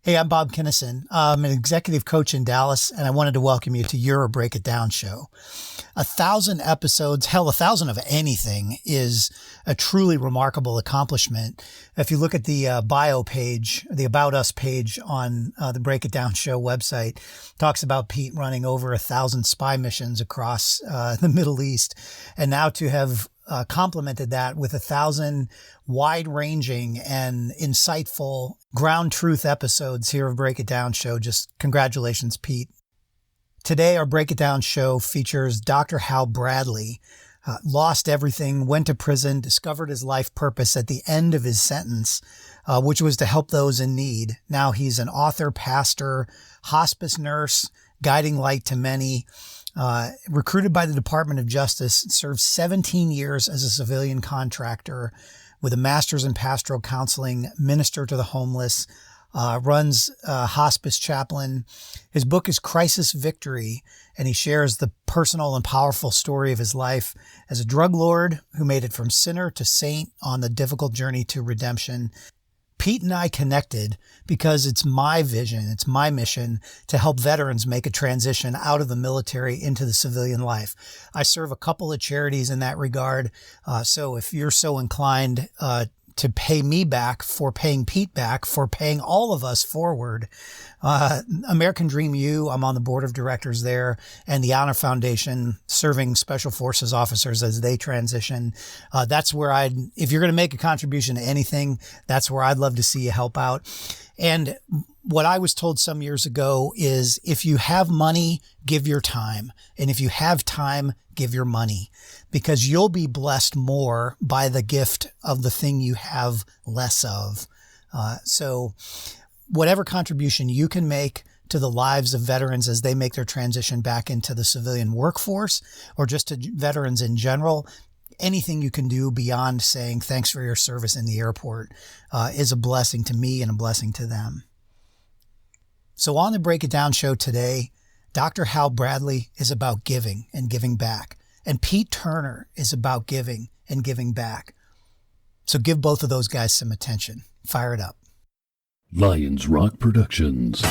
Hey, I'm Bob Kinnison. I'm an executive coach in Dallas, and I wanted to welcome you to your Break It Down show. 1,000 episodes, hell, 1,000 of anything is a truly remarkable accomplishment. If you look at the bio page, the About Us page on the Break It Down show website, talks about Pete running over 1,000 spy missions across the Middle East, and now to have complemented that with 1,000 wide-ranging and insightful ground truth episodes here of Break It Down show. Just congratulations, Pete. Today, our Break It Down show features Dr. Hal Bradley. Lost everything, went to prison, discovered his life purpose at the end of his sentence, which was to help those in need. Now he's an author, pastor, hospice nurse, guiding light to many. Recruited by the Department of Justice, served 17 years as a civilian contractor with a master's in pastoral counseling, minister to the homeless, runs a hospice chaplain. His book is Crisis Victory, and he shares the personal and powerful story of his life as a drug lord who made it from sinner to saint on the difficult journey to redemption. Pete and I connected because it's my vision, it's my mission to help veterans make a transition out of the military into the civilian life. I serve a couple of charities in that regard. So if you're so inclined to pay me back for paying Pete back, for paying all of us forward, American Dream U, I'm on the board of directors there, and the Honor Foundation, serving Special Forces officers as they transition. That's where if you're going to make a contribution to anything, that's where I'd love to see you help out. And what I was told some years ago is if you have money, give your time. And if you have time, give your money, because you'll be blessed more by the gift of the thing you have less of. So whatever contribution you can make to the lives of veterans as they make their transition back into the civilian workforce, or just to veterans in general, anything you can do beyond saying thanks for your service in the airport is a blessing to me and a blessing to them. So on the Break It Down show today, Dr. Hal Bradley is about giving and giving back. And Pete Turner is about giving and giving back. So give both of those guys some attention. Fire it up. Lions Rock Productions.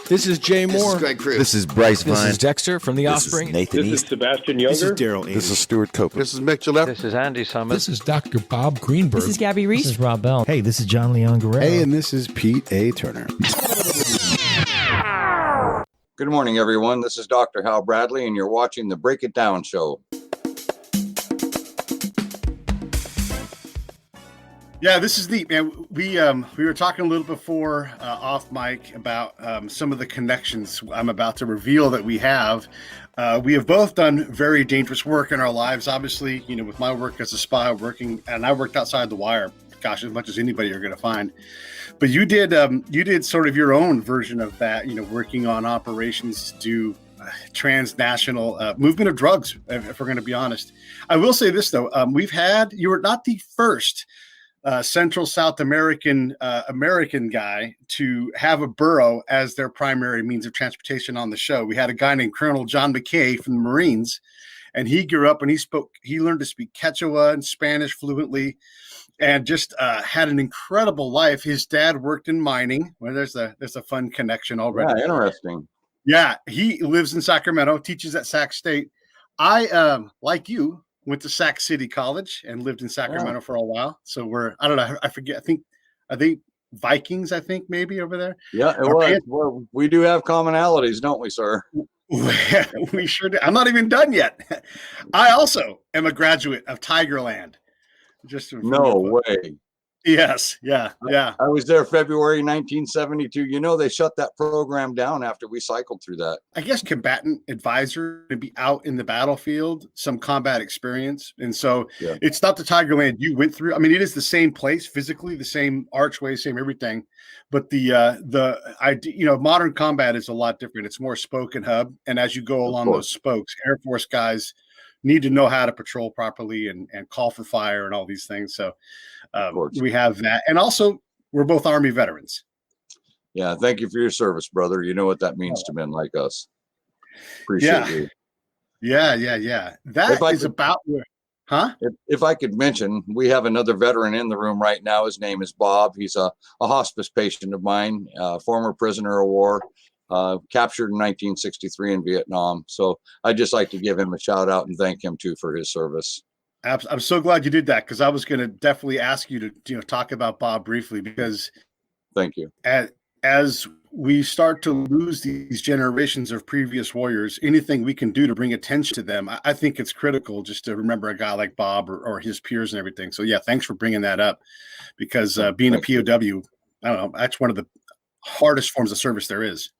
This is Jay Moore. This is Greg Cruz. This is Bryce Vine. This is Dexter from The This Offspring. is Nathan This East. is Sebastian Younger. This is Daryl This is Stuart Copeland. This is Mick Gillespie. This is Andy Summers. This is Dr. Bob Greenberg. This is Gabby Reese. This is Rob Bell. Hey, this is John Leon Guerrero. Hey, and this is Pete A. Turner. Good morning, everyone. This is Dr. Hal Bradley, and you're watching the Break It Down show. Yeah, this is neat, man. We were talking a little before off mic about some of the connections I'm about to reveal that we have. We have both done very dangerous work in our lives. Obviously, with my work as a spy, and I worked outside the wire, gosh, as much as anybody you're going to find. But you did sort of your own version of that, working on operations to do transnational movement of drugs, if we're going to be honest. I will say this, though. You were not the first Central South American guy to have a burro as their primary means of transportation on the show. We had a guy named Colonel John McKay from the Marines, and he grew up and he learned to speak Quechua and Spanish fluently, and just had an incredible life. His dad worked in mining. Well, there's a fun connection already. Yeah, interesting. Yeah, he lives in Sacramento, teaches at Sac State. I, like you, went to Sac City College and lived in Sacramento for a while. So I don't know, I forget. I think Vikings, maybe over there. Yeah, it was. Well, we do have commonalities, don't we, sir? We sure do. I'm not even done yet. I also am a graduate of Tigerland. No way. Yes. Yeah. I was there February 1972. They shut that program down after we cycled through that. I guess combatant advisor to be out in the battlefield, some combat experience. And so It's not the Tigerland you went through. I mean, it is the same place physically, the same archway, same everything. But modern combat is a lot different. It's more spoke and hub. And as you go along those spokes, Air Force guys need to know how to patrol properly and call for fire and all these things. So we have that. And also, we're both Army veterans. Yeah, thank you for your service, brother. You know what that means to men like us. Appreciate you. Yeah. That is about where Huh? If I could mention, we have another veteran in the room right now. His name is Bob. He's a hospice patient of mine, former prisoner of war, captured in 1963 in Vietnam. So I'd just like to give him a shout out and thank him too for his service. I'm so glad you did that, because I was going to definitely ask you to talk about Bob briefly, because Thank you. As we start to lose these generations of previous warriors, anything we can do to bring attention to them, I think it's critical, just to remember a guy like Bob or his peers and everything. So yeah, thanks for bringing that up, because being a POW, I don't know, that's one of the hardest forms of service there is.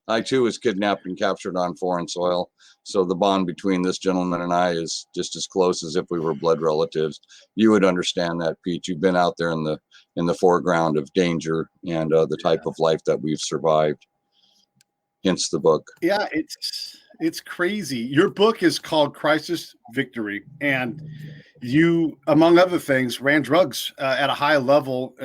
I too was kidnapped and captured on foreign soil. So the bond between this gentleman and I is just as close as if we were blood relatives. You would understand that, Pete. You've been out there in the foreground of danger and the type of life that we've survived. Hence the book. Yeah, it's crazy. Your book is called Crisis Victory, and you, among other things, ran drugs at a high level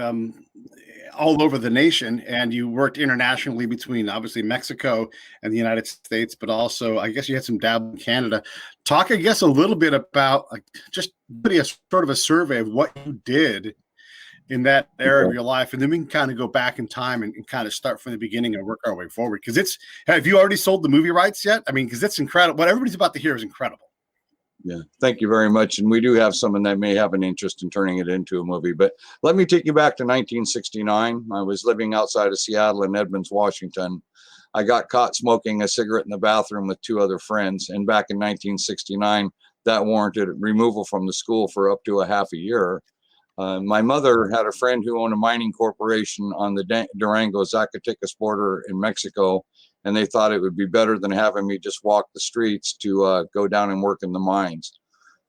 all over the nation, and you worked internationally between obviously Mexico and the United States, but also I guess you had some dab in Canada. Talk, I guess, a little bit about just really a sort of a survey of what you did in that era of your life, and then we can kind of go back in time and kind of start from the beginning and work our way forward. Because have you already sold the movie rights yet? I mean, because it's incredible. What everybody's about to hear is incredible. Yeah, thank you very much. And we do have someone that may have an interest in turning it into a movie. But let me take you back to 1969. I was living outside of Seattle in Edmonds, Washington. I got caught smoking a cigarette in the bathroom with two other friends. And back in 1969, that warranted removal from the school for up to a half a year. My mother had a friend who owned a mining corporation on the Durango-Zacatecas border in Mexico, and they thought it would be better than having me just walk the streets to go down and work in the mines.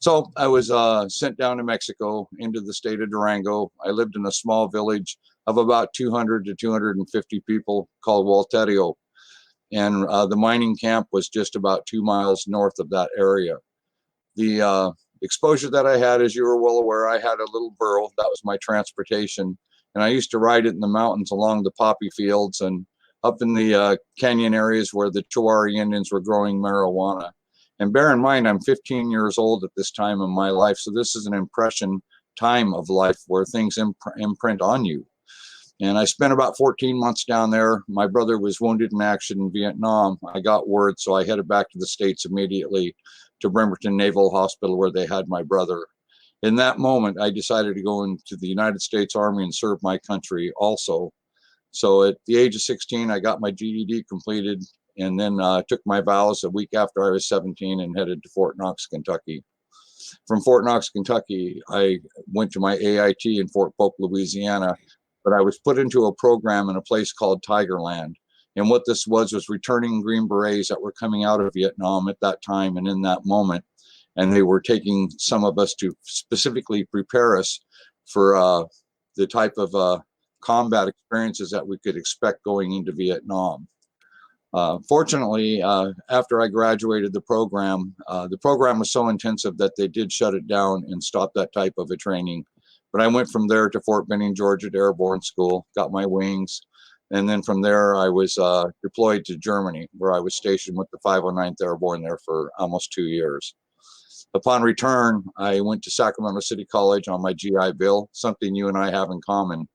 So I was sent down to Mexico into the state of Durango. I lived in a small village of about 200 to 250 people called Walterio, and the mining camp was just about 2 miles north of that area. The exposure that I had, as you were well aware, I had a little burro. That was my transportation. And I used to ride it in the mountains along the poppy fields and up in the canyon areas where the Chowari Indians were growing marijuana. And bear in mind, I'm 15 years old at this time in my life. So this is an impression time of life where things imprint on you. And I spent about 14 months down there. My brother was wounded in action in Vietnam. I got word, so I headed back to the States immediately to Bremerton Naval Hospital, where they had my brother. In that moment, I decided to go into the United States Army and serve my country also. So at the age of 16, I got my GED completed, and then took my vows a week after I was 17 and headed to Fort Knox, Kentucky. From Fort Knox, Kentucky, I went to my AIT in Fort Polk, Louisiana, but I was put into a program in a place called Tigerland. And what this was returning Green Berets that were coming out of Vietnam at that time and in that moment. And they were taking some of us to specifically prepare us for the type of combat experiences that we could expect going into Vietnam. Fortunately, after I graduated the program was so intensive that they did shut it down and stop that type of a training. But I went from there to Fort Benning, Georgia Airborne School, got my wings. And then from there, I was deployed to Germany, where I was stationed with the 509th Airborne there for almost 2 years. Upon return, I went to Sacramento City College on my GI Bill, something you and I have in common.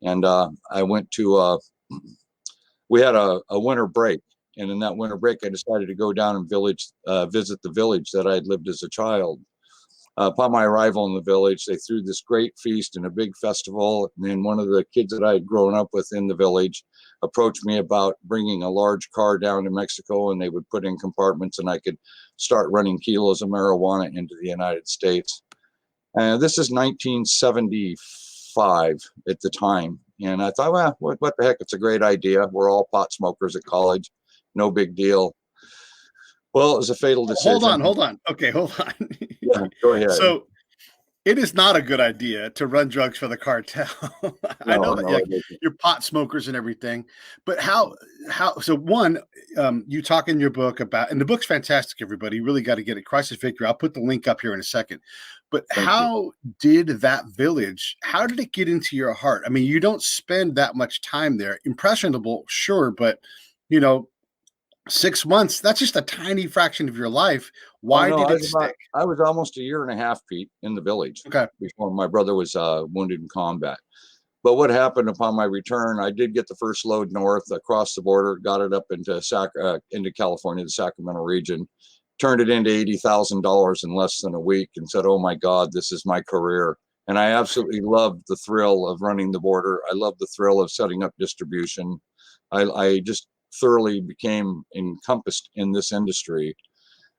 And I went to, we had a winter break. And in that winter break, I decided to go down and visit the village that I had lived as a child. Upon my arrival in the village, they threw this great feast and a big festival. And then one of the kids that I had grown up with in the village approached me about bringing a large car down to Mexico, and they would put in compartments and I could start running kilos of marijuana into the United States. This is 1975 at the time. And I thought, well, what the heck? It's a great idea. We're all pot smokers at college. No big deal. Well, it was a fatal decision. Hold on. Okay, hold on. Yeah, go ahead. So it is not a good idea to run drugs for the cartel. I know that you're pot smokers and everything, but how, so one, you talk in your book about, and the book's fantastic, everybody, you really got to get it, Crisis Victory. I'll put the link up here in a second, but how did that village, how did it get into your heart? I mean, you don't spend that much time there. Impressionable, sure, but 6 months, that's just a tiny fraction of your life. Why no, did it stick? I was almost a year and a half, Pete, in the village. Okay. Before my brother was wounded in combat. But what happened upon my return, I did get the first load north across the border, got it up into California, the Sacramento region, turned it into $80,000 in less than a week and said, oh my God, this is my career. And I absolutely loved the thrill of running the border. I loved the thrill of setting up distribution. I just thoroughly became encompassed in this industry.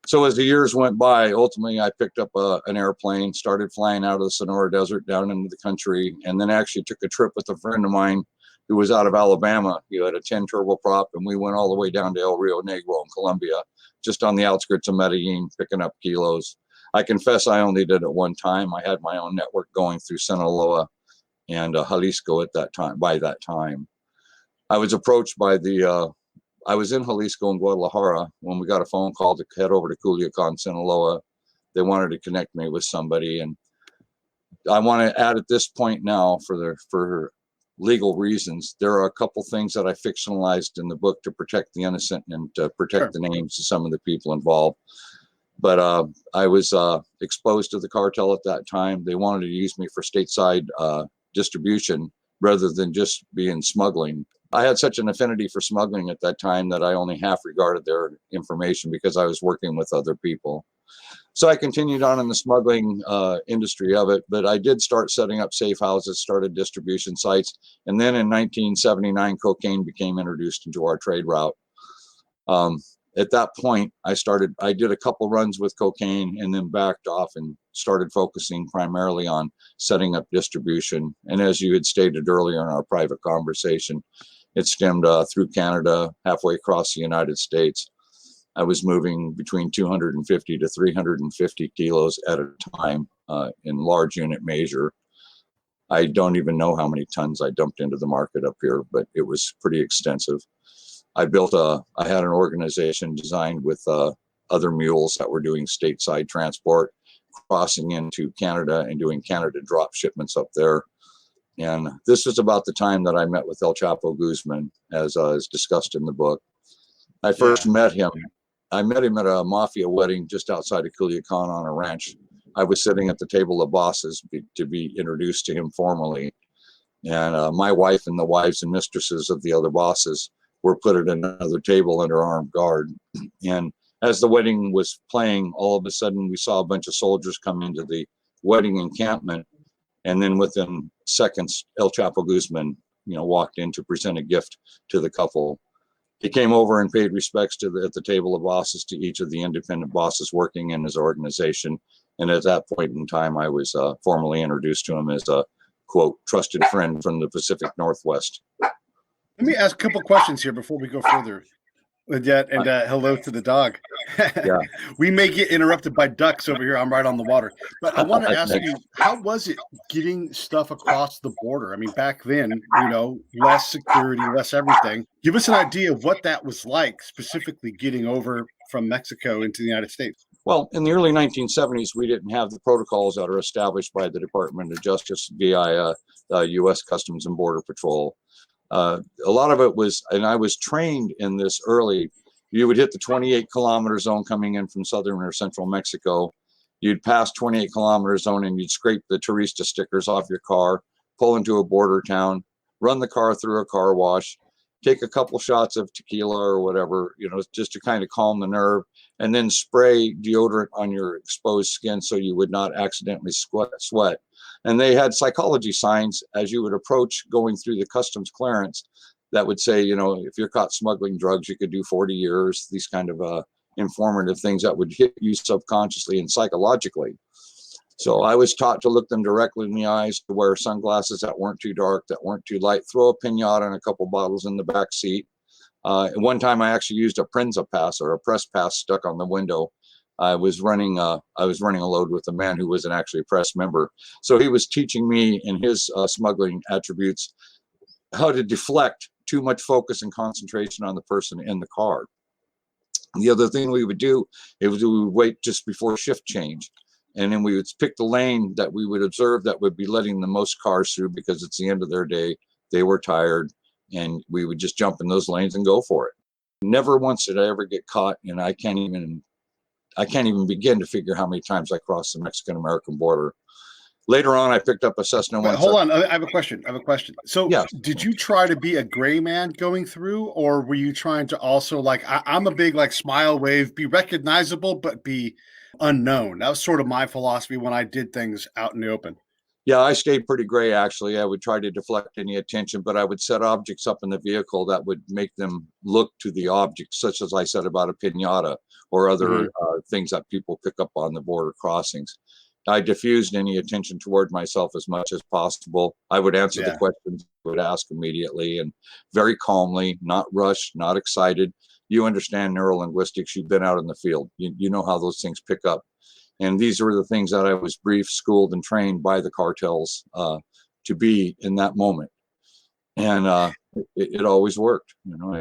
So as the years went by, ultimately I picked up an airplane, started flying out of the Sonora Desert down into the country, and then actually took a trip with a friend of mine who was out of Alabama. He had a 10 turboprop, and we went all the way down to El Rio Negro in Colombia, just on the outskirts of Medellin, picking up kilos. I confess I only did it one time. I had my own network going through Sinaloa and Jalisco at that time. By that time, I was approached by I was in Jalisco and Guadalajara when we got a phone call to head over to Culiacan, Sinaloa. They wanted to connect me with somebody, and I want to add at this point now, for legal reasons, there are a couple things that I fictionalized in the book to protect the innocent and to protect the names of some of the people involved. But I was exposed to the cartel at that time. They wanted to use me for stateside distribution rather than just being smuggling. I had such an affinity for smuggling at that time that I only half regarded their information because I was working with other people. So I continued on in the smuggling industry of it, but I did start setting up safe houses, started distribution sites. And then in 1979, cocaine became introduced into our trade route. At that point, I did a couple runs with cocaine and then backed off and started focusing primarily on setting up distribution. And as you had stated earlier in our private conversation, it stemmed through Canada, halfway across the United States. I was moving between 250 to 350 kilos at a time in large unit measure. I don't even know how many tons I dumped into the market up here, but it was pretty extensive. I had an organization designed with other mules that were doing stateside transport, crossing into Canada and doing Canada drop shipments up there. And this was about the time that I met with El Chappo Guzman, as is discussed in the book. I first met him. I met him at a mafia wedding just outside of Culiacan on a ranch. I was sitting at the table of bosses to be introduced to him formally. And my wife and the wives and mistresses of the other bosses were put at another table under armed guard. And as the wedding was playing, all of a sudden we saw a bunch of soldiers come into the wedding encampment. And then within seconds, El Chappo Guzman, walked in to present a gift to the couple. He came over and paid respects at the table of bosses to each of the independent bosses working in his organization. And at that point in time, I was formally introduced to him as a, quote, trusted friend from the Pacific Northwest. Let me ask a couple questions here before we go further. And hello to the dog. Yeah. We may get interrupted by ducks over here. I'm right on the water. But I want to ask you, how was it getting stuff across the border? I mean, back then, less security, less everything. Give us an idea of what that was like, specifically getting over from Mexico into the United States. Well, in the early 1970s, we didn't have the protocols that are established by the Department of Justice via U.S. Customs and Border Patrol. A lot of it was, and I was trained in this early, you would hit the 28-kilometer zone coming in from southern or central Mexico. You'd pass 28-kilometer zone and you'd scrape the turista stickers off your car, pull into a border town, run the car through a car wash, take a couple shots of tequila or whatever, just to kind of calm the nerve, and then spray deodorant on your exposed skin so you would not accidentally sweat. And they had psychology signs as you would approach going through the customs clearance that would say, if you're caught smuggling drugs, you could do 40 years, these kind of informative things that would hit you subconsciously and psychologically. So I was taught to look them directly in the eyes, to wear sunglasses that weren't too dark, that weren't too light, throw a pinata and a couple bottles in the back seat. And one time I actually used a Prensa pass or a press pass stuck on the window. I was running a load with a man who wasn't actually a press member. So he was teaching me in his smuggling attributes how to deflect too much focus and concentration on the person in the car. The other thing we would do is we would wait just before shift change. And then we would pick the lane that we would observe that would be letting the most cars through because it's the end of their day. They were tired, and we would just jump in those lanes and go for it. Never once did I ever get caught, and I I can't even begin to figure how many times I crossed the Mexican-American border. Later on, I picked up a Cessna. Hold on, I have a question. So, yes. Did you try to be a gray man going through, or were you trying to also I'm a big smile wave, be recognizable but be unknown? That was sort of my philosophy when I did things out in the open. Yeah, I stayed pretty gray, actually. I would try to deflect any attention, but I would set objects up in the vehicle that would make them look to the object, such as I said about a piñata or other things that people pick up on the border crossings. I diffused any attention toward myself as much as possible. I would answer the questions I would ask immediately and very calmly, not rushed, not excited. You understand neurolinguistics. You've been out in the field. You know how those things pick up. And these were the things that I was briefed, schooled, and trained by the cartels to be in that moment. And it always worked.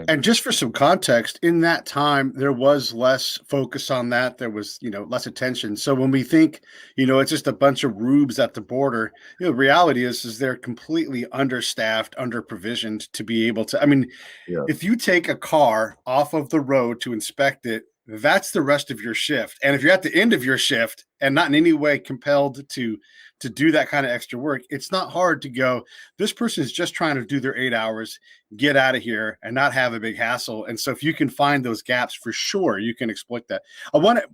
And just for some context, in that time, there was less focus on that. There was, less attention. So when we think, it's just a bunch of rubes at the border, the reality is they're completely understaffed, under-provisioned to be able to. If you take a car off of the road to inspect it, that's the rest of your shift. And if you're at the end of your shift and not in any way compelled to do that kind of extra work, it's not hard to go, this person is just trying to do their 8 hours, get out of here and not have a big hassle. And so if you can find those gaps, for sure, you can exploit that.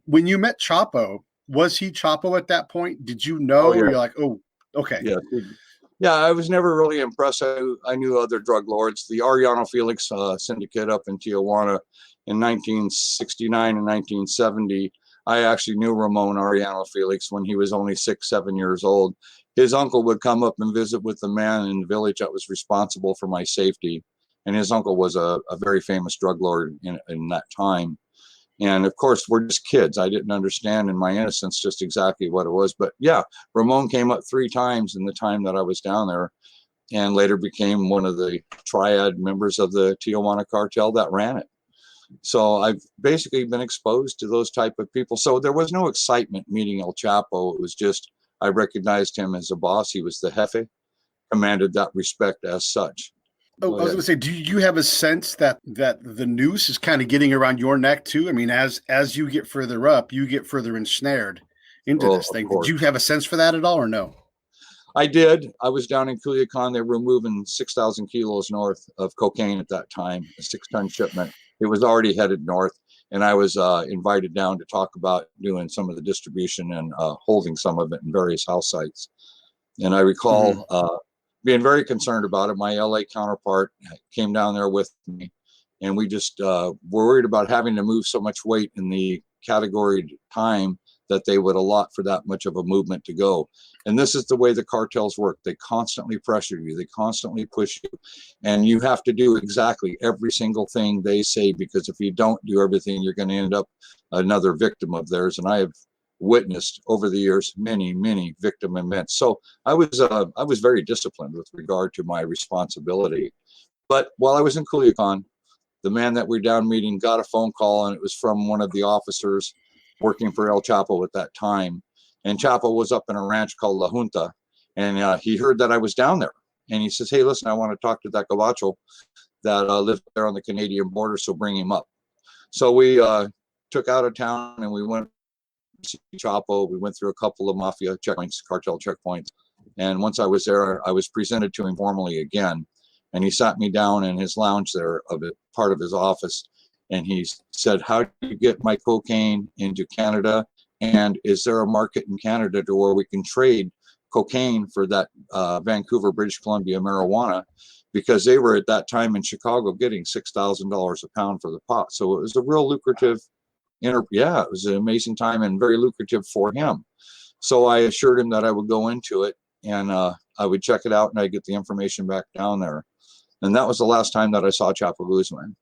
When you met Chappo, was he Chappo at that point? Did you know? Oh, yeah. Or you're like, oh, okay. Yeah, I was never really impressed. I knew other drug lords. The Arellano Felix syndicate up in Tijuana in 1969 and 1970. I actually knew Ramon Arellano Felix when he was only 6, 7 years old. His uncle would come up and visit with the man in the village that was responsible for my safety. And his uncle was a very famous drug lord in that time. And of course, we're just kids. I didn't understand in my innocence just exactly what it was. But yeah, Ramon came up 3 times in the time that I was down there and later became one of the triad members of the Tijuana cartel that ran it. So I've basically been exposed to those type of people. So there was no excitement meeting El Chappo. It was just, I recognized him as a boss. He was the jefe, commanded that respect as such. Oh, I was going to say, do you have a sense that the noose is kind of getting around your neck too? I mean, as you get further up, you get further ensnared into this thing. Did you have a sense for that at all or no? I did. I was down in Culiacan. They were moving 6,000 kilos north of cocaine at that time, a 6-ton shipment. It was already headed north. And I was invited down to talk about doing some of the distribution and holding some of it in various house sites. And I recall being very concerned about it. My LA counterpart came down there with me, and we just were worried about having to move so much weight in the categoried time that they would allot for that much of a movement to go. And this is the way the cartels work. They constantly pressure you. They constantly push you. And you have to do exactly every single thing they say, because if you don't do everything, you're going to end up another victim of theirs. And I have witnessed over the years many, many victim events. So I was very disciplined with regard to my responsibility. But while I was in Culiacan, the man that we're down meeting got a phone call, and it was from one of the officers working for El Chappo at that time. And Chappo was up in a ranch called La Junta, and he heard that I was down there. And he says, hey, listen, I want to talk to that Gabacho that lived there on the Canadian border, so bring him up. So we took out of town and we went to see Chappo. We went through a couple of mafia checkpoints, cartel checkpoints. And once I was there, I was presented to him formally again. And he sat me down in his lounge there, part of his office. And he said, how do you get my cocaine into Canada? And is there a market in Canada to where we can trade cocaine for that Vancouver, British Columbia marijuana? Because they were at that time in Chicago getting $6,000 a pound for the pot. So it was a real lucrative, it was an amazing time and very lucrative for him. So I assured him that I would go into it and I would check it out and I'd get the information back down there. And that was the last time that I saw Chappo Guzman.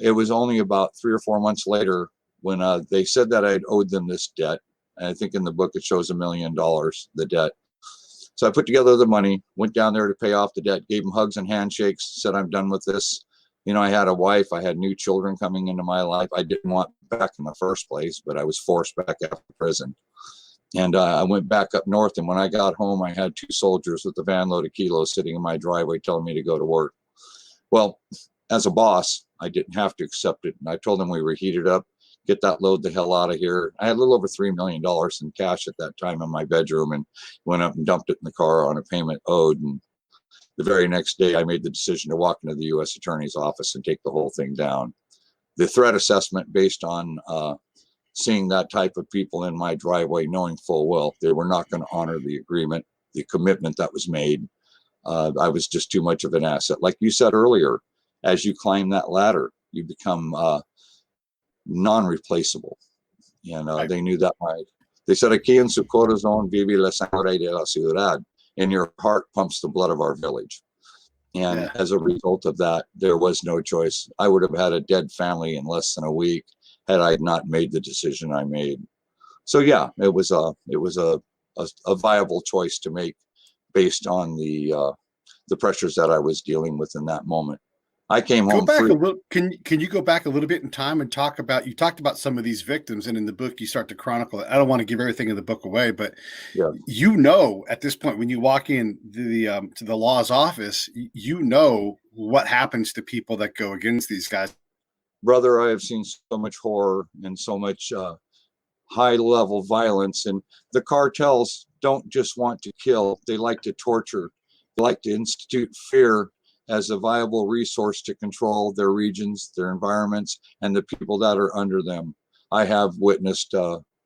It was only about 3 or 4 months later when they said that I'd owed them this debt. And I think in the book it shows $1 million, the debt. So I put together the money, went down there to pay off the debt, gave them hugs and handshakes, said I'm done with this. You know, I had a wife, I had new children coming into my life. I didn't want back in the first place, but I was forced back after prison. And I went back up north, and when I got home, I had 2 soldiers with a van load of kilos sitting in my driveway telling me to go to work. Well, as a boss, I didn't have to accept it. And I told them we were heated up, get that load the hell out of here. I had a little over $3 million in cash at that time in my bedroom, and went up and dumped it in the car on a payment owed. And the very next day, I made the decision to walk into the U.S. Attorney's office and take the whole thing down. The threat assessment, based on seeing that type of people in my driveway, knowing full well they were not going to honor the agreement, the commitment that was made, I was just too much of an asset. Like you said earlier, as you climb that ladder, you become non-replaceable. And they knew that. They said, aquí en su corazón vive la sangre de la ciudad. In your heart pumps the blood of our village. And as a result of that, there was no choice. I would have had a dead family in less than a week had I not made the decision I made. So yeah, it was a viable choice to make based on the pressures that I was dealing with in that moment. I came home. Can you go back a little bit in time and talk about, you talked about some of these victims, and in the book you start to chronicle it. I don't want to give everything in the book away, but at this point, when you walk in to the law's office, what happens to people that go against these guys. Brother, I have seen so much horror and so much high level violence, and the cartels don't just want to kill. They like to torture. They like to institute fear as a viable resource to control their regions, their environments, and the people that are under them. I have witnessed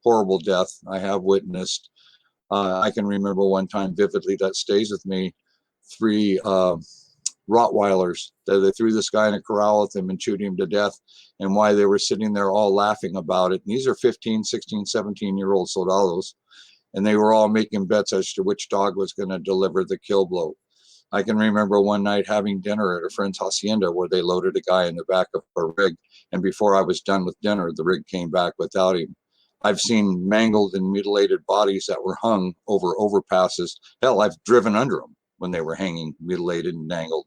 horrible death. I have witnessed, I can remember one time vividly that stays with me, 3 Rottweilers. They threw this guy in a corral with him and chewed him to death, and why they were sitting there all laughing about it. And these are 15, 16, 17-year-old soldados, and they were all making bets as to which dog was going to deliver the kill blow. I can remember one night having dinner at a friend's hacienda where they loaded a guy in the back of a rig, and before I was done with dinner, the rig came back without him. I've seen mangled and mutilated bodies that were hung over overpasses. Hell, I've driven under them when they were hanging, mutilated and dangled.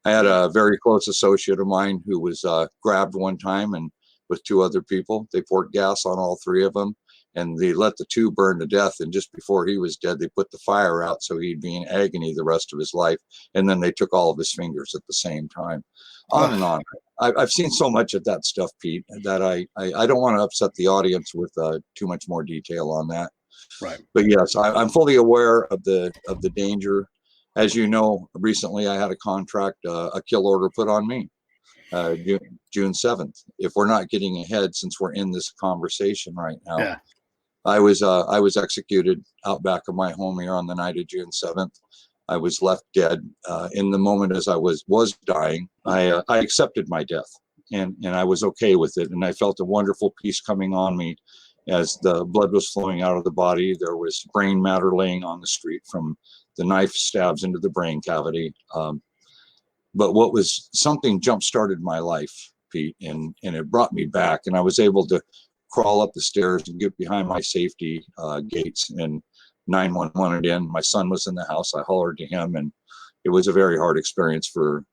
I had a very close associate of mine who was grabbed one time, and with 2 other people, they poured gas on all 3 of them, and they let the 2 burn to death. And just before he was dead, they put the fire out so he'd be in agony the rest of his life. And then they took all of his fingers at the same time. On and on. I've seen so much of that stuff, Pete, that I don't want to upset the audience with too much more detail on that. Right. But yes, I'm fully aware of the danger. As you know, recently I had a contract, a kill order put on me, June 7th. If we're not getting ahead, since we're in this conversation right now, I was executed out back of my home here on the night of June 7th. I was left dead. In the moment as I was dying, I accepted my death, and I was okay with it. And I felt a wonderful peace coming on me as the blood was flowing out of the body. There was brain matter laying on the street from the knife stabs into the brain cavity. But what was something jump-started my life, Pete, and it brought me back, and I was able to crawl up the stairs and get behind my safety gates, and 911 in. My son was in the house. I hollered to him, and it was a very hard experience for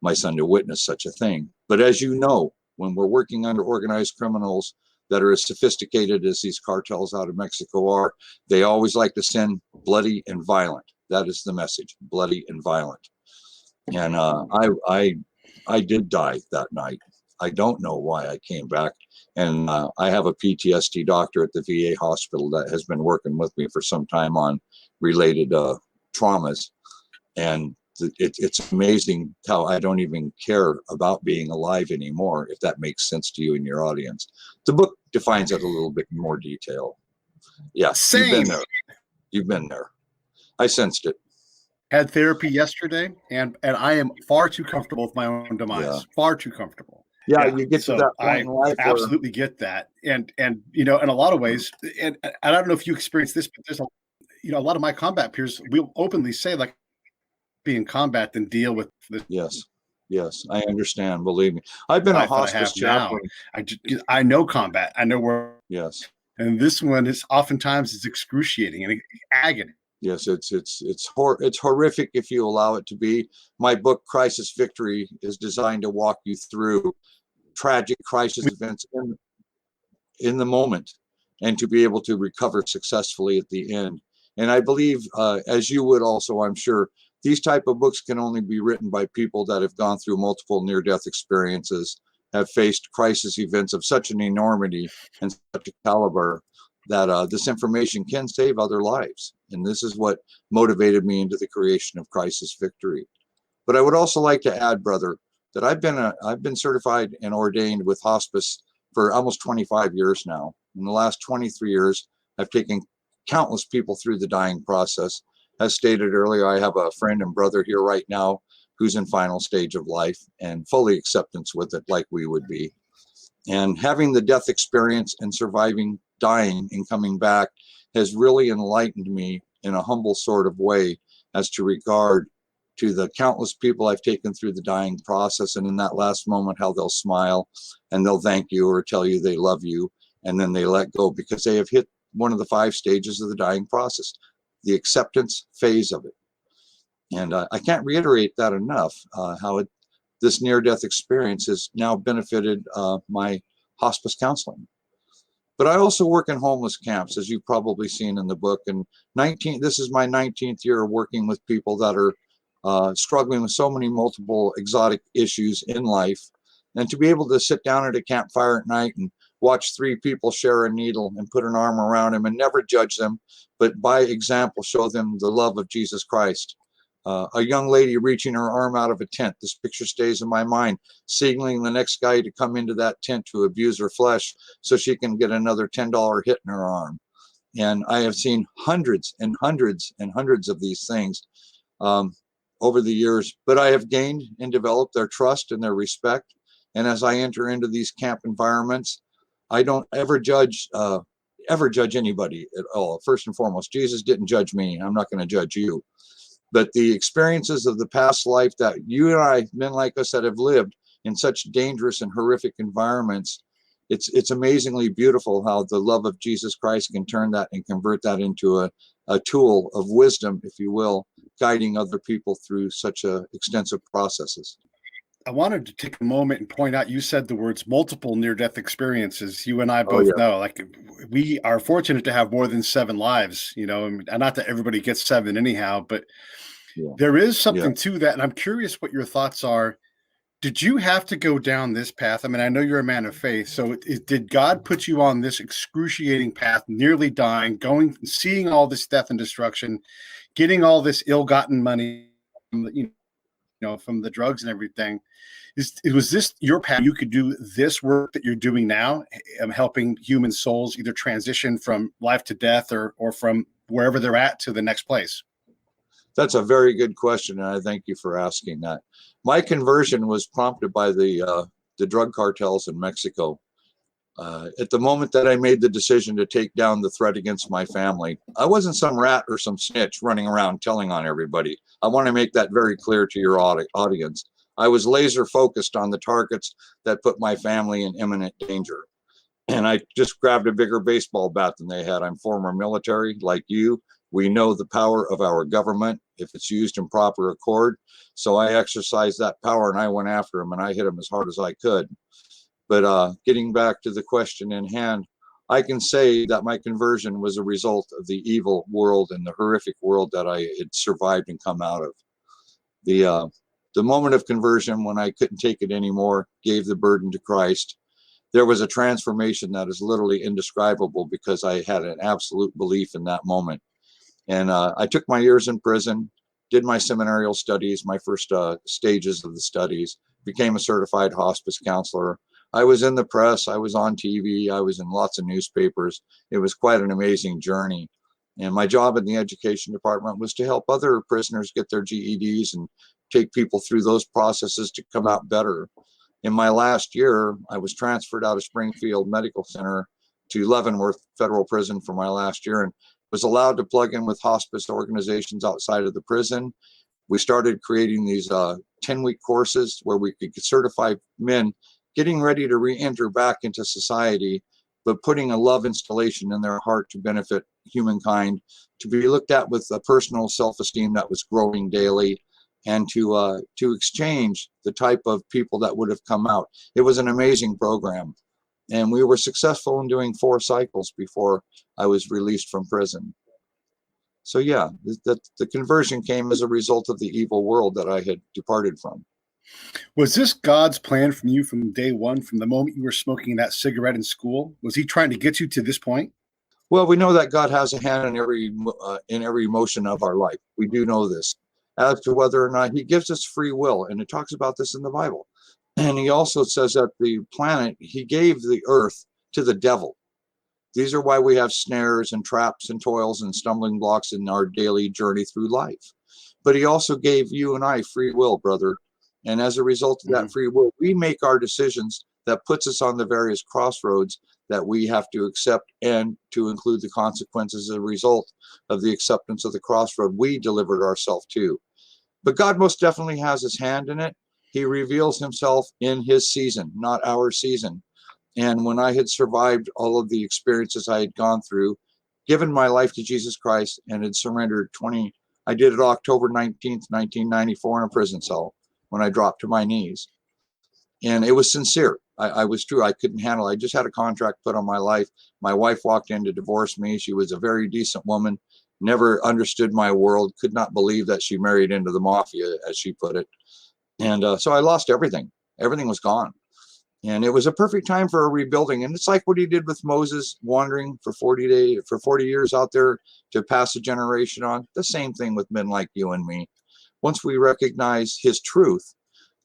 my son to witness such a thing. But as you know, when we're working under organized criminals that are as sophisticated as these cartels out of Mexico are, they always like to send bloody and violent. That is the message, bloody and violent. And I did die that night. I don't know why I came back. And I have a PTSD doctor at the VA hospital that has been working with me for some time on related traumas. And it's amazing how I don't even care about being alive anymore, if that makes sense to you and your audience. The book defines it a little bit in more detail. Yeah, you've been there. You've been there. I sensed it. Had therapy yesterday, and I am far too comfortable with my own demise. Far too comfortable. Yeah, you get to that point in life. I absolutely get that, and you know, in a lot of ways, and I don't know if you experience this, but there's a lot of my combat peers will openly say, like, be in combat than deal with this. Yes, I understand. Believe me, I've been a hospice chaplain. I know combat. I know where. Yes, and this one is oftentimes excruciating and agony. Yes, it's horrific if you allow it to be. My book, Crisis Victory, is designed to walk you through tragic crisis events in the moment, and to be able to recover successfully at the end. And I believe, as you would also, I'm sure, these type of books can only be written by people that have gone through multiple near-death experiences, have faced crisis events of such an enormity and such a caliber that this information can save other lives. And this is what motivated me into the creation of Crisis Victory. But I would also like to add, brother, that I've been certified and ordained with hospice for almost 25 years now. In the last 23 years, I've taken countless people through the dying process. As stated earlier, I have a friend and brother here right now who's in final stage of life and fully acceptance with it, like we would be. And having the death experience and surviving dying and coming back has really enlightened me in a humble sort of way as to regard to the countless people I've taken through the dying process. And in that last moment, how they'll smile and they'll thank you or tell you they love you. And then they let go because they have hit one of the 5 stages of the dying process, the acceptance phase of it. And I can't reiterate that enough, this near-death experience has now benefited my hospice counseling. But I also work in homeless camps, as you've probably seen in the book. And this is my 19th year working with people that are struggling with so many multiple exotic issues in life. And to be able to sit down at a campfire at night and watch 3 people share a needle and put an arm around them and never judge them, but by example, show them the love of Jesus Christ. A young lady reaching her arm out of a tent. This picture stays in my mind, signaling the next guy to come into that tent to abuse her flesh so she can get another $10 hit in her arm. And I have seen hundreds and hundreds and hundreds of these things over the years, but I have gained and developed their trust and their respect. And as I enter into these camp environments, I don't ever judge anybody at all. First and foremost, Jesus didn't judge me. I'm not going to judge you. But the experiences of the past life that you and I, men like us that have lived in such dangerous and horrific environments, it's amazingly beautiful how the love of Jesus Christ can turn that and convert that into a tool of wisdom, if you will, guiding other people through such extensive processes. I wanted to take a moment and point out, you said the words multiple near-death experiences. You and I both know, like, we are fortunate to have more than 7 lives, and not that everybody gets 7 anyhow, but there is something to that. And I'm curious what your thoughts are. Did you have to go down this path? I mean, I know you're a man of faith. So did God put you on this excruciating path, nearly dying, seeing all this death and destruction, getting all this ill-gotten money, from the drugs and everything? Was this your path? You could do this work that you're doing now, helping human souls either transition from life to death or from wherever they're at to the next place? That's a very good question, and I thank you for asking that. My conversion was prompted by the drug cartels in Mexico. At the moment that I made the decision to take down the threat against my family, I wasn't some rat or some snitch running around telling on everybody. I want to make that very clear to your audience. I was laser focused on the targets that put my family in imminent danger. And I just grabbed a bigger baseball bat than they had. I'm former military, like you. We know the power of our government if it's used in proper accord. So I exercised that power and I went after him and I hit him as hard as I could. But getting back to the question in hand, I can say that my conversion was a result of the evil world and the horrific world that I had survived and come out of. The moment of conversion, when I couldn't take it anymore, gave the burden to Christ. There was a transformation that is literally indescribable because I had an absolute belief in that moment. And I took my years in prison, did my seminarial studies, my first stages of the studies, became a certified hospice counselor. I was in the press, I was on TV, I was in lots of newspapers. It was quite an amazing journey. And my job in the education department was to help other prisoners get their GEDs and take people through those processes to come out better. In my last year, I was transferred out of Springfield Medical Center to Leavenworth Federal Prison for my last year and was allowed to plug in with hospice organizations outside of the prison. We started creating these 10-week courses where we could certify men getting ready to re-enter back into society, but putting a love installation in their heart to benefit humankind, to be looked at with a personal self-esteem that was growing daily, and to exchange the type of people that would have come out. It was an amazing program. And we were successful in doing 4 cycles before I was released from prison. So yeah, the conversion came as a result of the evil world that I had departed from. Was this God's plan from you from day one, from the moment you were smoking that cigarette in school? Was he trying to get you to this point? Well, we know that God has a hand in every motion of our life. We do know this. As to whether or not he gives us free will, and it talks about this in the Bible. And he also says that the planet, he gave the earth to the devil. These are why we have snares and traps and toils and stumbling blocks in our daily journey through life. But he also gave you and I free will, brother. And as a result of that free will, we make our decisions that puts us on the various crossroads that we have to accept, and to include the consequences as a result of the acceptance of the crossroad we delivered ourselves to. But God most definitely has his hand in it. He reveals himself in his season, not our season. And when I had survived all of the experiences I had gone through, given my life to Jesus Christ, and had surrendered I did it October 19th, 1994 in a prison cell when I dropped to my knees. And it was sincere. I was true. I couldn't handle it. I just had a contract put on my life. My wife walked in to divorce me. She was a very decent woman, never understood my world, could not believe that she married into the mafia, as she put it. And so I lost everything. Everything was gone. And it was a perfect time for a rebuilding. And it's like what he did with Moses, wandering for 40 years out there to pass a generation on. The same thing with men like you and me. Once we recognize his truth,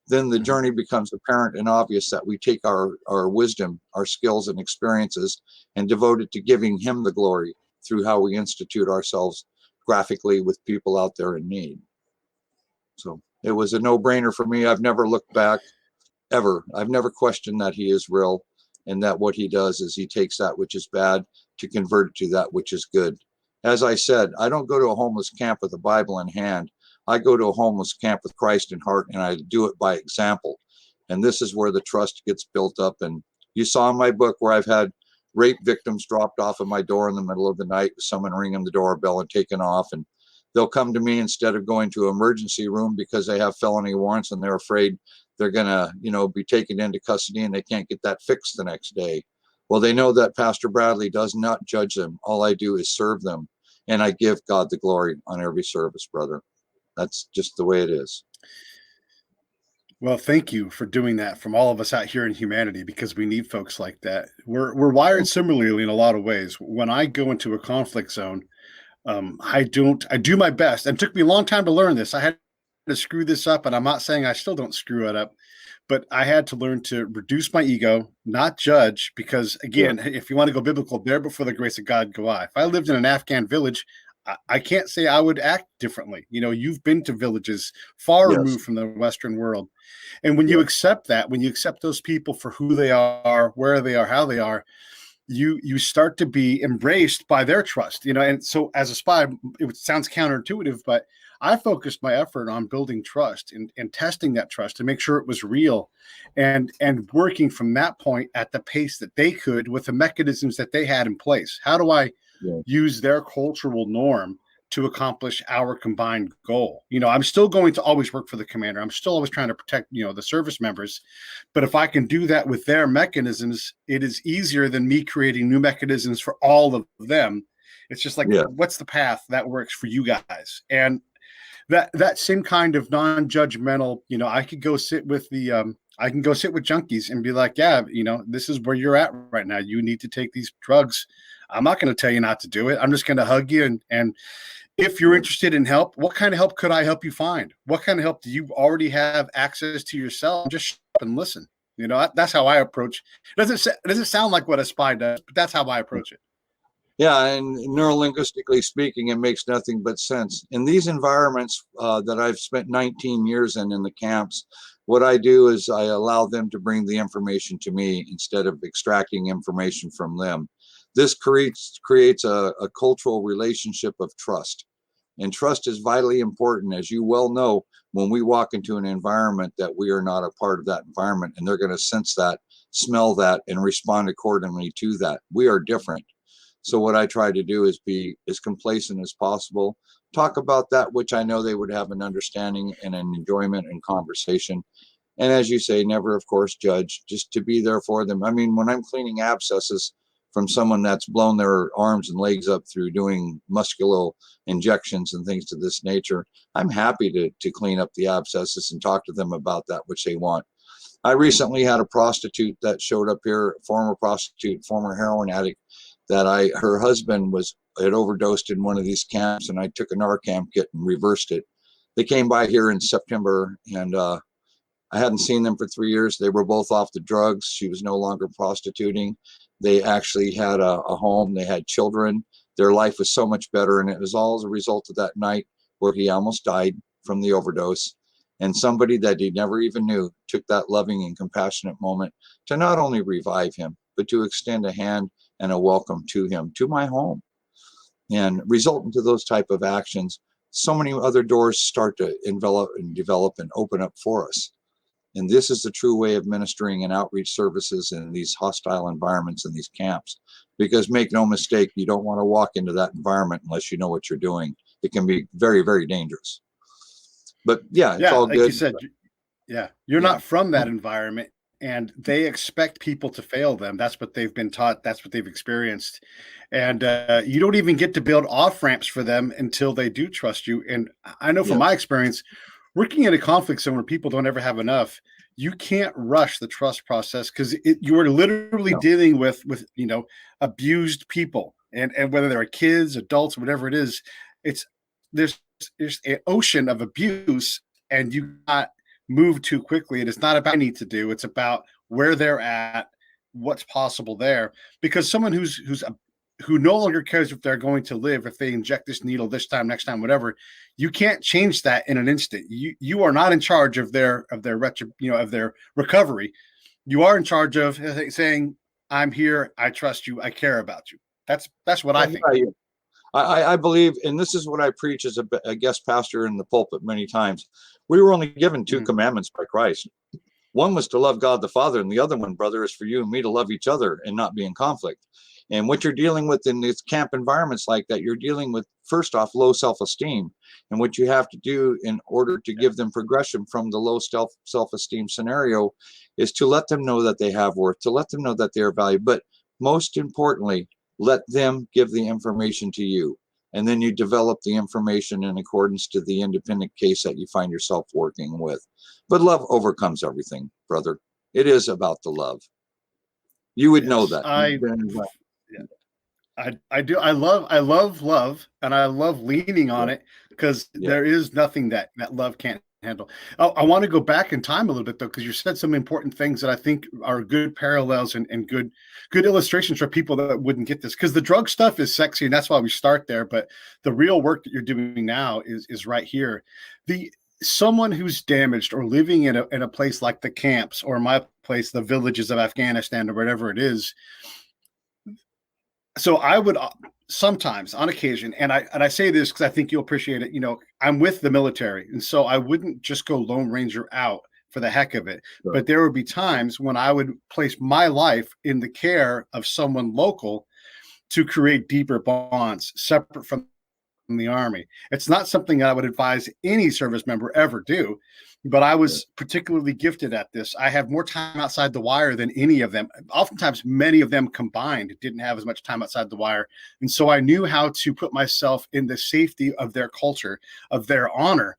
then the journey becomes apparent and obvious that we take our wisdom, our skills and experiences, and devote it to giving him the glory through how we institute ourselves graphically with people out there in need. So it was a no-brainer for me. I've never looked back, ever. I've never questioned that he is real, and that what he does is he takes that which is bad to convert it to that which is good. As I said, I don't go to a homeless camp with a Bible in hand. I go to a homeless camp with Christ in heart, and I do it by example. And this is where the trust gets built up. And you saw in my book where I've had rape victims dropped off at my door in the middle of the night with someone ringing the doorbell and taking off. And they'll come to me instead of going to an emergency room because they have felony warrants and they're afraid they're going to, be taken into custody and they can't get that fixed the next day. Well, they know that Pastor Bradley does not judge them. All I do is serve them. And I give God the glory on every service, brother. That's just the way it is. Well, thank you for doing that from all of us out here in humanity, because we need folks like that. We're wired similarly in a lot of ways. When I go into a conflict zone, I do my best. And it took me a long time to learn this. I had to screw this up, and I'm not saying I still don't screw it up, but I had to learn to reduce my ego, not judge, because again, if you want to go biblical, there before the grace of God go I. If I lived in an Afghan village, I can't say I would act differently. You've been to villages far removed from the Western world. And when you accept that, when you accept those people for who they are, where they are, how they are, you start to be embraced by their trust, and so as a spy, it sounds counterintuitive, but I focused my effort on building trust and testing that trust to make sure it was real, and working from that point at the pace that they could with the mechanisms that they had in place. How do I use their cultural norm to accomplish our combined goal? I'm still going to always work for the commander. I'm still always trying to protect, the service members. But if I can do that with their mechanisms, it is easier than me creating new mechanisms for all of them. It's just like, what's the path that works for you guys? And that same kind of non-judgmental, I could go sit with I can go sit with junkies and be like, this is where you're at right now. You need to take these drugs. I'm not going to tell you not to do it. I'm just going to hug you. And if you're interested in help, what kind of help could I help you find? What kind of help do you already have access to yourself? Just shut up and listen. That's how I approach. It doesn't sound like what a spy does, but that's how I approach it. Yeah, and neurolinguistically speaking, it makes nothing but sense. In these environments that I've spent 19 years in the camps, what I do is I allow them to bring the information to me instead of extracting information from them. This creates a cultural relationship of trust. And trust is vitally important, as you well know, when we walk into an environment that we are not a part of that environment, and they're going to sense that, smell that, and respond accordingly to that. We are different. So what I try to do is be as complacent as possible, talk about that which I know they would have an understanding and an enjoyment and conversation. And as you say, never, of course, judge, just to be there for them. I mean, when I'm cleaning abscesses from someone that's blown their arms and legs up through doing musculo injections and things of this nature. I'm happy to clean up the abscesses and talk to them about that which they want. I recently had a prostitute that showed up here, former prostitute, former heroin addict, that her husband had overdosed in one of these camps, and I took a Narcan kit and reversed it. They came by here in September, and I hadn't seen them for 3 years. They were both off the drugs. She was no longer prostituting. They actually had a home. They had children. Their life was so much better, and it was all as a result of that night where he almost died from the overdose. And somebody that he never even knew took that loving and compassionate moment to not only revive him, but to extend a hand and a welcome to him, to my home. And result into those type of actions, so many other doors start to develop and open up for us. And this is the true way of ministering and outreach services in these hostile environments in these camps. Because make no mistake, you don't want to walk into that environment unless you know what you're doing. It can be very, very dangerous. But yeah, it's all like good. You said, you're not from that environment, and they expect people to fail them. That's what they've been taught. That's what they've experienced. And you don't even get to build off ramps for them until they do trust you. And I know from my experience, working in a conflict zone where people don't ever have enough, you can't rush the trust process, because you are literally dealing with abused people, and whether they're kids, adults, whatever it is, there's an ocean of abuse, and you not move too quickly. And it's not about what I need to do. It's about where they're at, what's possible there. Because someone who no longer cares if they're going to live, if they inject this needle this time, next time, whatever, you can't change that in an instant. You are not in charge of their recovery. You are in charge of saying, "I'm here. I trust you. I care about you." That's what I think. I believe, and this is what I preach as a guest pastor in the pulpit many times. We were only given two commandments by Christ. One was to love God the Father, and the other one, brother, is for you and me to love each other and not be in conflict. And what you're dealing with in these camp environments like that, you're dealing with, first off, low self-esteem. And what you have to do in order to give them progression from the low self-esteem scenario is to let them know that they have worth, to let them know that they are valued. But most importantly, let them give the information to you. And then you develop the information in accordance to the independent case that you find yourself working with. But love overcomes everything, brother. It is about the love. You would know that. I do. I love love, and I love leaning on it, because there is nothing that love can't handle. I want to go back in time a little bit, though, because you said some important things that I think are good parallels and good illustrations for people that wouldn't get this, because the drug stuff is sexy, and that's why we start there. But the real work that you're doing now is right here. Someone who's damaged or living in a place like the camps, or my place, the villages of Afghanistan, or whatever it is. So I would sometimes, on occasion, and I say this because I think you'll appreciate it. I'm with the military, and so I wouldn't just go Lone Ranger out for the heck of it. Sure. But there would be times when I would place my life in the care of someone local to create deeper bonds separate from the Army. It's not something that I would advise any service member ever do, but I was particularly gifted at this. I have more time outside the wire than any of them. Oftentimes, many of them combined didn't have as much time outside the wire. And so I knew how to put myself in the safety of their culture, of their honor.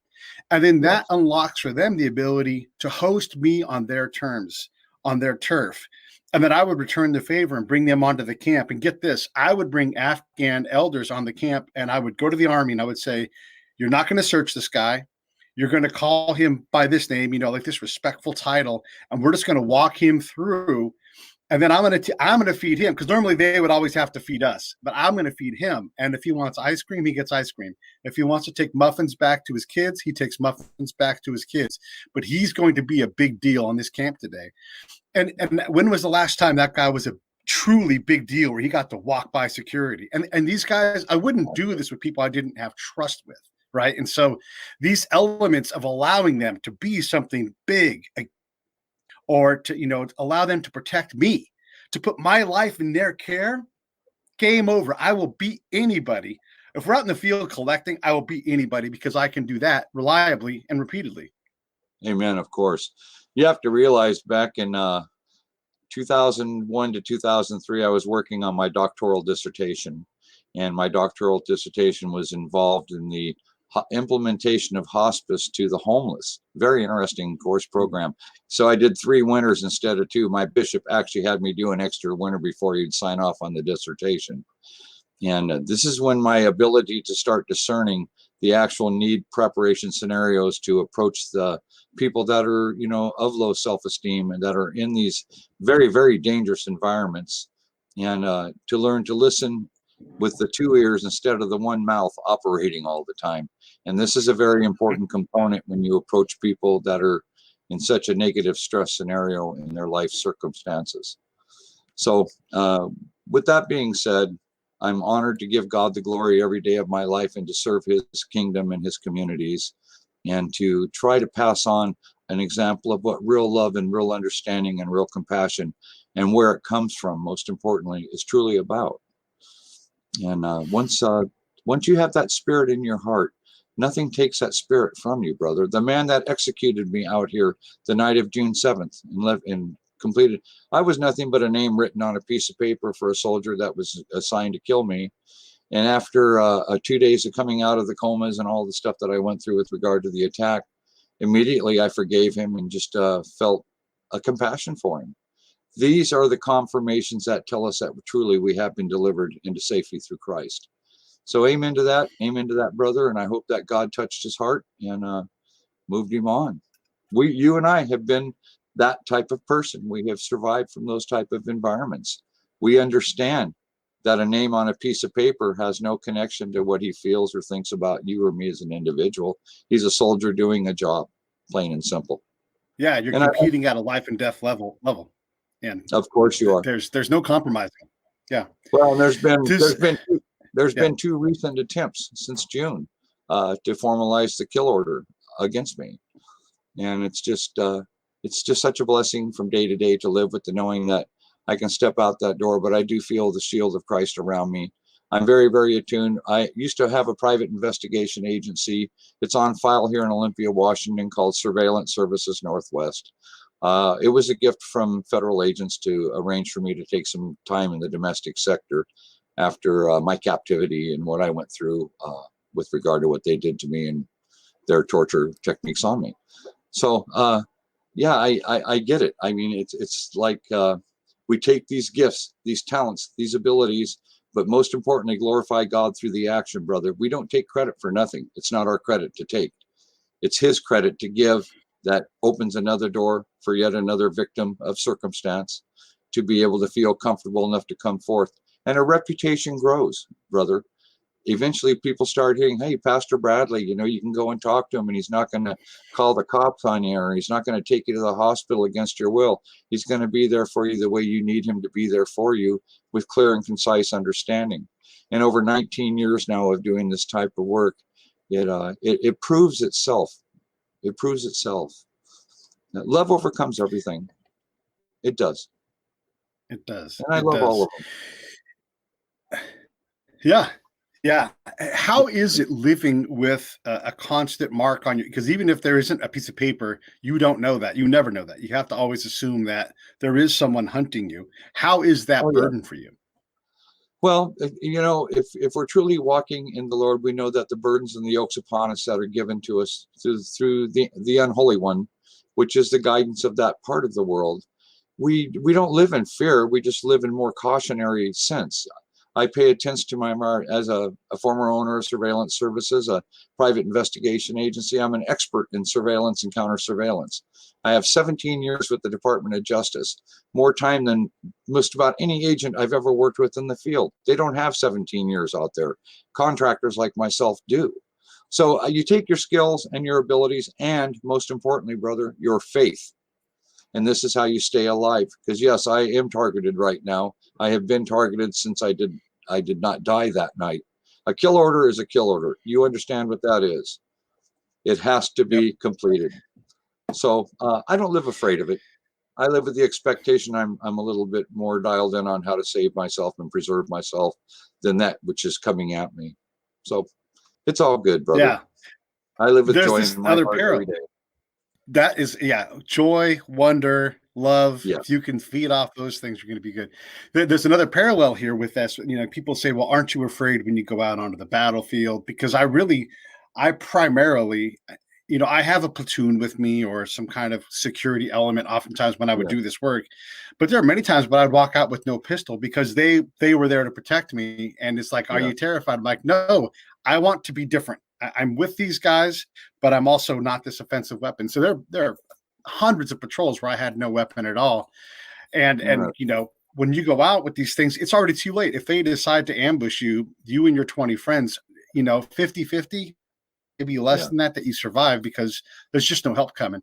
And then that unlocks for them the ability to host me on their terms, on their turf. And then I would return the favor and bring them onto the camp. And get this, I would bring Afghan elders on the camp, and I would go to the Army and I would say, "You're not going to search this guy. You're going to call him by this name, like this respectful title, and we're just going to walk him through. And then I'm going to feed him," because normally they would always have to feed us, but I'm going to feed him. And if he wants ice cream, he gets ice cream. If he wants to take muffins back to his kids, he takes muffins back to his kids. But he's going to be a big deal on this camp today. And when was the last time that guy was a truly big deal where he got to walk by security? And these guys, I wouldn't do this with people I didn't have trust with. Right. And so these elements of allowing them to be something big, or to, allow them to protect me, to put my life in their care, game over. I will beat anybody. If we're out in the field collecting, I will beat anybody, because I can do that reliably and repeatedly. Amen. Of course. You have to realize back in 2001 to 2003, I was working on my doctoral dissertation, and my doctoral dissertation was involved in the implementation of hospice to the homeless. Very interesting course program. So I did 3 winters instead of 2. My bishop actually had me do an extra winter before he'd sign off on the dissertation. And this is when my ability to start discerning the actual need preparation scenarios to approach the people that are, of low self-esteem and that are in these very, very dangerous environments, and to learn to listen with the 2 ears instead of the 1 mouth operating all the time. And this is a very important component when you approach people that are in such a negative stress scenario in their life circumstances. So with that being said, I'm honored to give God the glory every day of my life and to serve his kingdom and his communities, and to try to pass on an example of what real love and real understanding and real compassion and where it comes from, most importantly, is truly about. And once you have that spirit in your heart, nothing takes that spirit from you, brother. The man that executed me out here the night of June 7th and completed, I was nothing but a name written on a piece of paper for a soldier that was assigned to kill me. And after 2 days of coming out of the comas and all the stuff that I went through with regard to the attack, immediately I forgave him and just felt a compassion for him. These are the confirmations that tell us that truly we have been delivered into safety through Christ. So amen to that, brother. And I hope that God touched his heart and moved him on. You and I have been that type of person. We have survived from those type of environments. We understand that a name on a piece of paper has no connection to what he feels or thinks about you or me as an individual. He's a soldier doing a job, plain and simple. Yeah, you're competing at a life and death level. And of course you are. There's no compromising. Yeah. Well, there's been 2 recent attempts since June to formalize the kill order against me, and it's just such a blessing from day to day to live with the knowing that I can step out that door, but I do feel the shield of Christ around me. I'm very, very attuned. I used to have a private investigation agency. It's on file here in Olympia, Washington, called Surveillance Services Northwest. It was a gift from federal agents to arrange for me to take some time in the domestic sector after my captivity and what I went through with regard to what they did to me and their torture techniques on me. So, yeah, I get it. I mean, it's like we take these gifts, these talents, these abilities, but most importantly, glorify God through the action, brother. We don't take credit for nothing. It's not our credit to take. It's his credit to give that opens another door for yet another victim of circumstance to be able to feel comfortable enough to come forth. And a reputation grows, brother. Eventually people start hearing, hey, Pastor Bradley, you can go and talk to him and he's not going to call the cops on you, or he's not going to take you to the hospital against your will. He's going to be there for you the way you need him to be there for you, with clear and concise understanding. And over 19 years now of doing this type of work, it proves itself. It proves itself. Love overcomes everything. It does. It does. And I love all of them. Yeah. Yeah. How is it living with a constant mark on you? Because even if there isn't a piece of paper, you don't know that. You never know that. You have to always assume that there is someone hunting you. How is that burden for you? Well, if we're truly walking in the Lord, we know that the burdens and the yokes upon us that are given to us through the unholy one, which is the guidance of that part of the world, we don't live in fear. We just live in more cautionary sense. I pay attention to my heart as a former owner of surveillance services, a private investigation agency. I'm an expert in surveillance and counter surveillance. I have 17 years with the Department of Justice, more time than most about any agent I've ever worked with in the field. They don't have 17 years out there. Contractors like myself do. So you take your skills and your abilities, and most importantly, brother, your faith. And this is how you stay alive. Because yes, I am targeted right now. I have been targeted since I did not die that night. A kill order is a kill order. You understand what that is. It has to be completed. So I don't live afraid of it. I live with the expectation I'm a little bit more dialed in on how to save myself and preserve myself than that which is coming at me. So it's all good, brother. Yeah. I live with There's joy this in my other heart parallel. every day. That is, joy, wonder, love. Yes. If you can feed off those things, you're going to be good. There's another parallel here with this. People say, well, aren't you afraid when you go out onto the battlefield? Because I primarily, I have a platoon with me or some kind of security element oftentimes when I would do this work. But there are many times when I'd walk out with no pistol because they were there to protect me. And it's like, are you terrified? I'm like, no, I want to be different. I'm with these guys, but I'm also not this offensive weapon. So there are hundreds of patrols where I had no weapon at all. And when you go out with these things, it's already too late. If they decide to ambush you and your 20 friends, 50-50, maybe less than that you survive because there's just no help coming.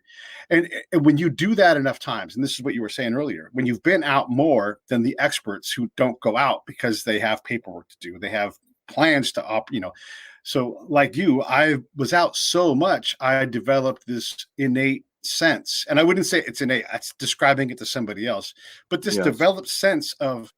And when you do that enough times, and this is what you were saying earlier, when you've been out more than the experts who don't go out because they have paperwork to do, they have plans to so like you, I was out so much, I developed this innate sense, and I wouldn't say it's innate, it's describing it to somebody else, but this developed sense of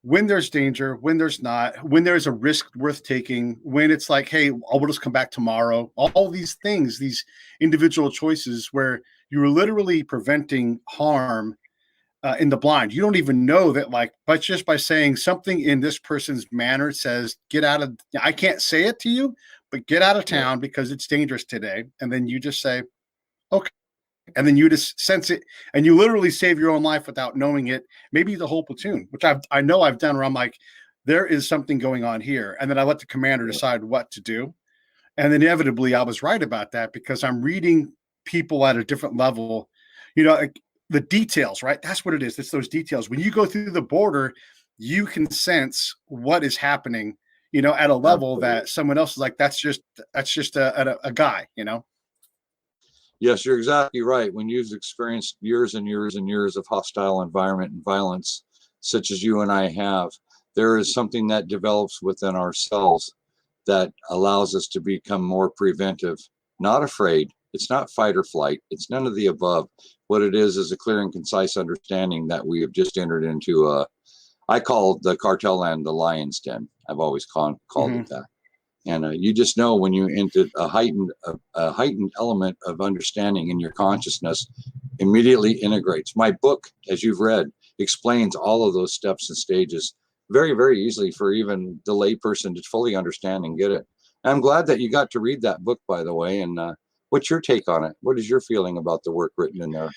when there's danger, when there's not, when there's a risk worth taking, when it's like, hey, we'll just come back tomorrow. All these things, these individual choices where you're literally preventing harm in the blind. You don't even know that, but just by saying something in this person's manner says, get out of, I can't say it to you, but get out of town because it's dangerous today. And then you just say, okay. And then you just sense it and you literally save your own life without knowing it. Maybe the whole platoon, which I know I've done where I'm like, there is something going on here. And then I let the commander decide what to do. And then inevitably I was right about that because I'm reading people at a different level, the details, right? That's what it is. It's those details. When you go through the border, you can sense what is happening, at a level that someone else is like, that's just a guy, Yes, you're exactly right. When you've experienced years and years and years of hostile environment and violence, such as you and I have, there is something that develops within ourselves that allows us to become more preventive, not afraid. It's not fight or flight. It's none of the above. What it is a clear and concise understanding that we have just entered into. I call the cartel land the lion's den. I've always called it that. And you just know when you enter a heightened element of understanding in your consciousness, immediately integrates. My book, as you've read, explains all of those steps and stages very, very easily for even the layperson to fully understand and get it. And I'm glad that you got to read that book, by the way. And what's your take on it? What is your feeling about the work written in there?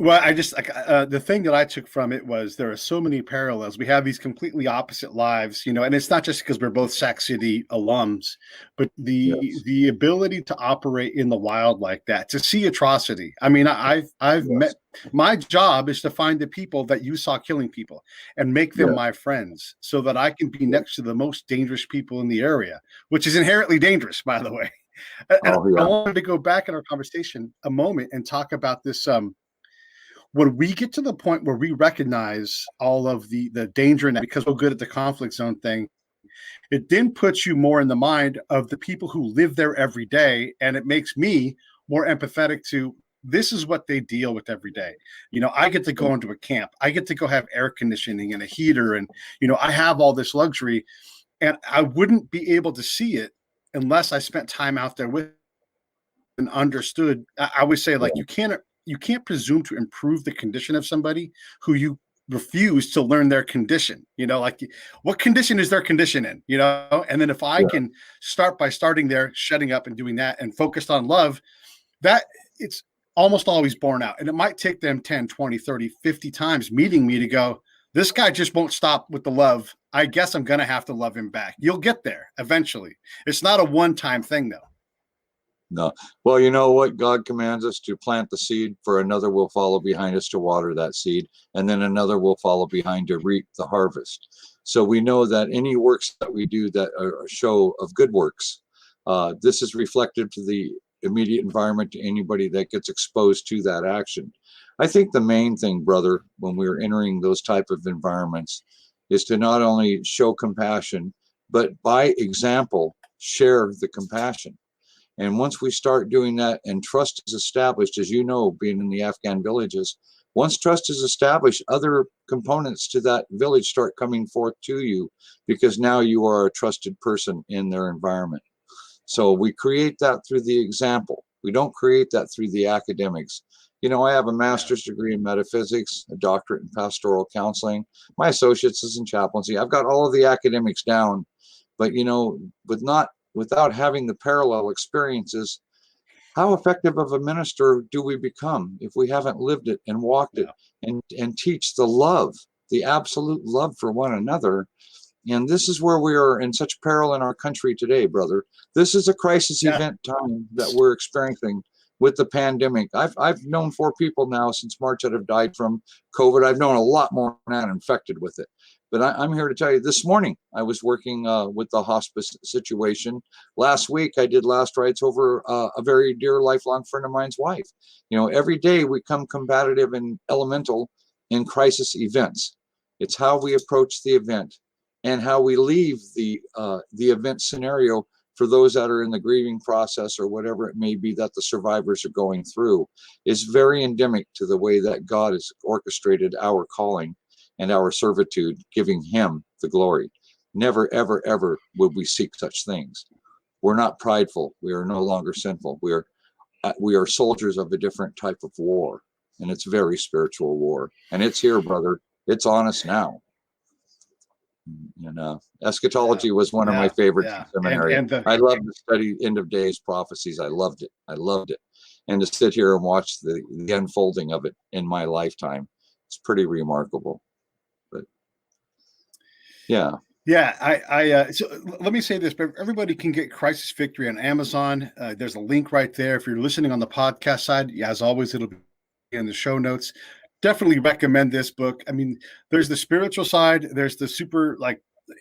Well, I just the thing that I took from it was there are so many parallels. We have these completely opposite lives, and it's not just because we're both Sac City alums, but the ability to operate in the wild like that, to see atrocity. I mean, I've met. My job is to find the people that you saw killing people and make them my friends, so that I can be next to the most dangerous people in the area, which is inherently dangerous, by the way. And I wanted to go back in our conversation a moment and talk about this. When we get to the point where we recognize all of the danger in that, because we're good at the conflict zone thing, it then puts you more in the mind of the people who live there every day. And it makes me more empathetic to, this is what they deal with every day. I get to go into a camp. I get to go have air conditioning and a heater. And, I have all this luxury, and I wouldn't be able to see it unless I spent time out there with and understood. I always say, you can't presume to improve the condition of somebody who you refuse to learn their condition. What condition is their condition in, and then if I can start by starting there, shutting up and doing that and focused on love, that it's almost always borne out. And it might take them 10, 20, 30, 50 times meeting me to go, this guy just won't stop with the love. I guess I'm going to have to love him back. You'll get there eventually. It's not a one-time thing though. No. Well, you know what? God commands us to plant the seed, for another will follow behind us to water that seed, and then another will follow behind to reap the harvest. So we know that any works that we do that are a show of good works, this is reflected to the immediate environment, to anybody that gets exposed to that action. I think the main thing, brother, when we're entering those type of environments, is to not only show compassion, but by example, share the compassion. And once we start doing that and trust is established, as you know, being in the Afghan villages, once trust is established, other components to that village start coming forth to you, because now you are a trusted person in their environment. So we create that through the example. We don't create that through the academics. You know, I have a master's degree in metaphysics, a doctorate in pastoral counseling. My associate's is in chaplaincy. I've got all of the academics down, but you know, without having the parallel experiences, how effective of a minister do we become if we haven't lived it and walked it and teach the love, the absolute love for one another? And this is where we are in such peril in our country today, brother. This is a crisis event time that we're experiencing with the pandemic. I've known 4 people now since March that have died from COVID. I've known a lot more than that infected with it. But I'm here to tell you, this morning I was working with the hospice situation. Last week I did last rites over a very dear lifelong friend of mine's wife. You know, every day we come combative and elemental in crisis events. It's how we approach the event and how we leave the event scenario for those that are in the grieving process or whatever it may be that the survivors are going through is very endemic to the way that God has orchestrated our calling and our servitude, giving him the glory. Never, ever, ever would we seek such things. We're not prideful. We are no longer sinful. We are soldiers of a different type of war, and it's very spiritual war. And it's here, brother. It's on us now. And eschatology was one of my favorites in seminary. I loved to study end of days prophecies. I loved it. And to sit here and watch the unfolding of it in my lifetime, it's pretty remarkable. But yeah. So let me say this, but everybody can get Crisis Victory on Amazon. There's a link right there. If you're listening on the podcast side, as always, it'll be in the show notes. Definitely recommend this book. I mean, there's the spiritual side. There's the super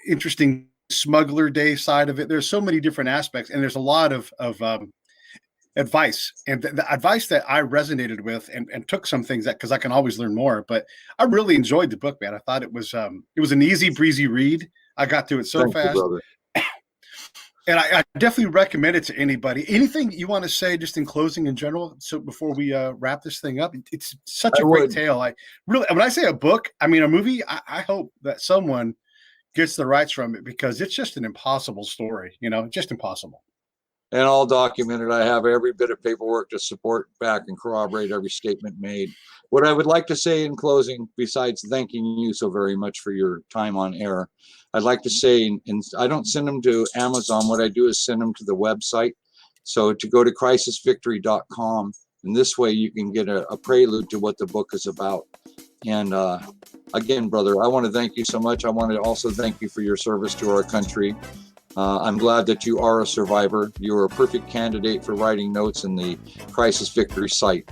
interesting Smuggler Day side of it. There's so many different aspects, and there's a lot of advice. And the advice that I resonated with and took some things that, because I can always learn more, but I really enjoyed the book, man. I thought it was an easy breezy read. I got through it so fast. You, and I definitely recommend it to anybody. Anything you want to say just in closing in general? So before we wrap this thing up, it's such a great tale. I really, when I say a book, I mean a movie. I hope that someone gets the rights from it, because it's just an impossible story, just impossible. And all documented. I have every bit of paperwork to support back and corroborate every statement made. What I would like to say in closing, besides thanking you so very much for your time on air, I'd like to say, and I don't send them to Amazon. What I do is send them to the website. So to go to crisisvictory.com, and this way you can get a prelude to what the book is about. And again, brother, I want to thank you so much. I want to also thank you for your service to our country. I'm glad that you are a survivor. You are a perfect candidate for writing notes in the Crisis Victory site.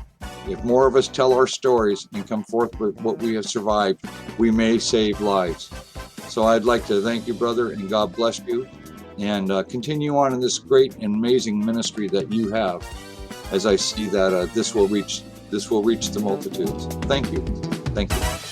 If more of us tell our stories and come forth with what we have survived, we may save lives. So I'd like to thank you, brother, and God bless you, and continue on in this great and amazing ministry that you have, as I see that this will reach the multitudes. Thank you. Thank you.